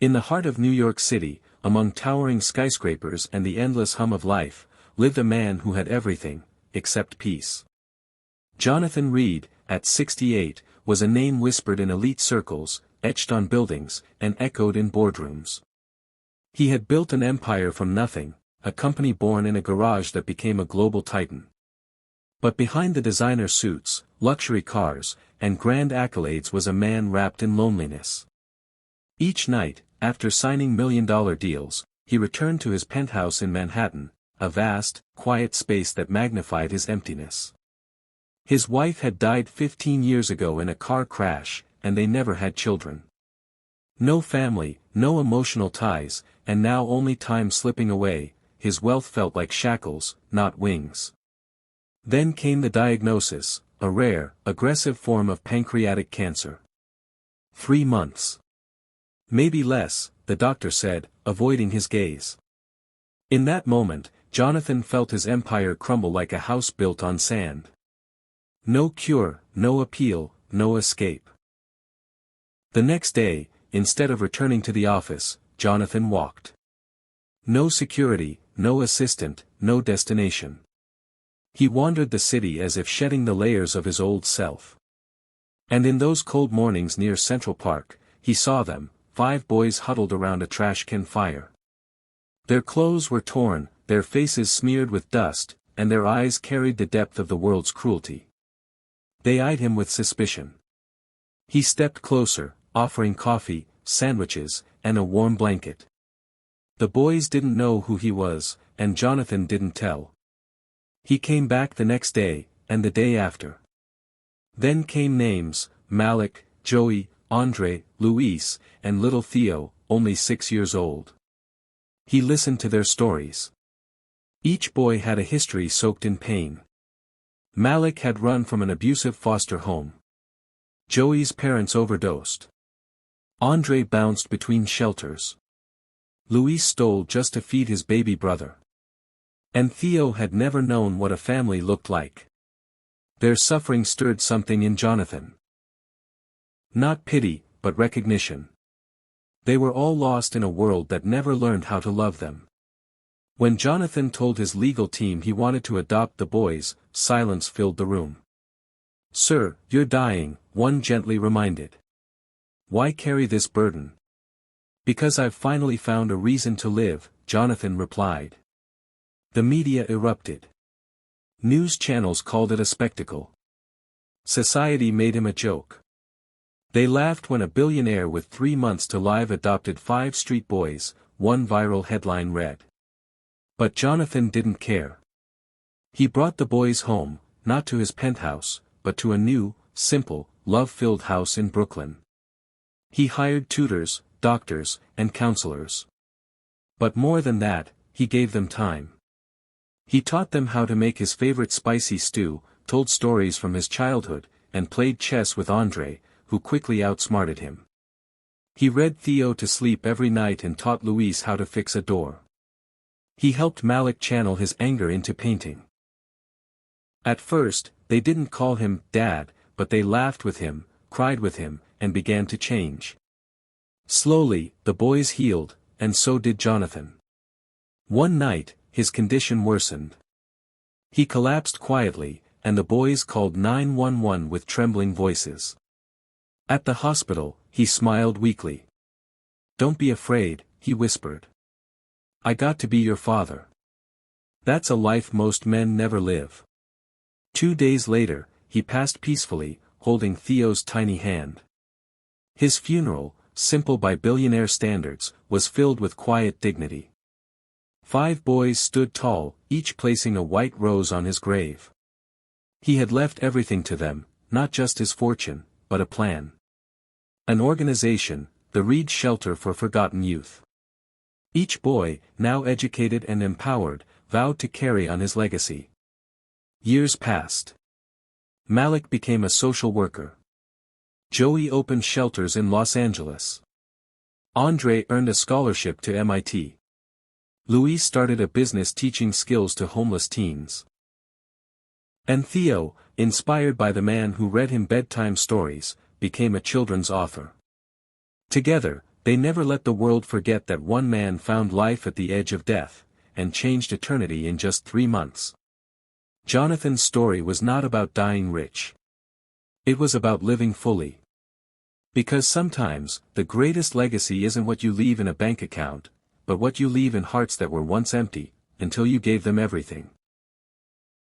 In the heart of New York City, among towering skyscrapers and the endless hum of life, lived a man who had everything, except peace. Jonathan Reed, at 68, was a name whispered in elite circles, etched on buildings, and echoed in boardrooms. He had built an empire from nothing, a company born in a garage that became a global titan. But behind the designer suits, luxury cars, and grand accolades was a man wrapped in loneliness. Each night, after signing million-dollar deals, he returned to his penthouse in Manhattan, a vast, quiet space that magnified his emptiness. His wife had died 15 years ago in a car crash, and they never had children. No family, no emotional ties, and now only time slipping away. His wealth felt like shackles, not wings. Then came the diagnosis, a rare, aggressive form of pancreatic cancer. 3 months. Maybe less, the doctor said, avoiding his gaze. In that moment, Jonathan felt his empire crumble like a house built on sand. No cure, no appeal, no escape. The next day, instead of returning to the office, Jonathan walked. No security, no assistant, no destination. He wandered the city as if shedding the layers of his old self. And in those cold mornings near Central Park, he saw them, 5 boys huddled around a trash can fire. Their clothes were torn, their faces smeared with dust, and their eyes carried the depth of the world's cruelty. They eyed him with suspicion. He stepped closer, offering coffee, sandwiches, and a warm blanket. The boys didn't know who he was, and Jonathan didn't tell. He came back the next day, and the day after. Then came names, Malik, Joey, Andre, Luis, and little Theo, only 6 years old. He listened to their stories. Each boy had a history soaked in pain. Malik had run from an abusive foster home. Joey's parents overdosed. Andre bounced between shelters. Luis stole just to feed his baby brother. And Theo had never known what a family looked like. Their suffering stirred something in Jonathan. Not pity, but recognition. They were all lost in a world that never learned how to love them. When Jonathan told his legal team he wanted to adopt the boys, silence filled the room. "Sir, you're dying," one gently reminded. "Why carry this burden?" "Because I've finally found a reason to live," Jonathan replied. The media erupted. News channels called it a spectacle. Society made him a joke. They laughed when a billionaire with 3 months to live adopted 5 street boys, one viral headline read. But Jonathan didn't care. He brought the boys home, not to his penthouse, but to a new, simple, love-filled house in Brooklyn. He hired tutors, doctors, and counselors. But more than that, he gave them time. He taught them how to make his favorite spicy stew, told stories from his childhood, and played chess with Andre, who quickly outsmarted him. He read Theo to sleep every night and taught Luis how to fix a door. He helped Malik channel his anger into painting. At first, they didn't call him Dad, but they laughed with him, cried with him, and began to change. Slowly, the boys healed, and so did Jonathan. One night, his condition worsened. He collapsed quietly, and the boys called 911 with trembling voices. At the hospital, he smiled weakly. "Don't be afraid," he whispered. "I got to be your father." That's a life most men never live. 2 days later, he passed peacefully, holding Theo's tiny hand. His funeral, simple by billionaire standards, was filled with quiet dignity. 5 boys stood tall, each placing a white rose on his grave. He had left everything to them, not just his fortune, but a plan. An organization, the Reed Shelter for Forgotten Youth. Each boy, now educated and empowered, vowed to carry on his legacy. Years passed. Malik became a social worker. Joey opened shelters in Los Angeles. Andre earned a scholarship to MIT. Luis started a business teaching skills to homeless teens. And Theo, inspired by the man who read him bedtime stories, became a children's author. Together, They never let the world forget that one man found life at the edge of death, and changed eternity in just 3 months. Jonathan's story was not about dying rich. It was about living fully. Because sometimes, the greatest legacy isn't what you leave in a bank account, but what you leave in hearts that were once empty, until you gave them everything.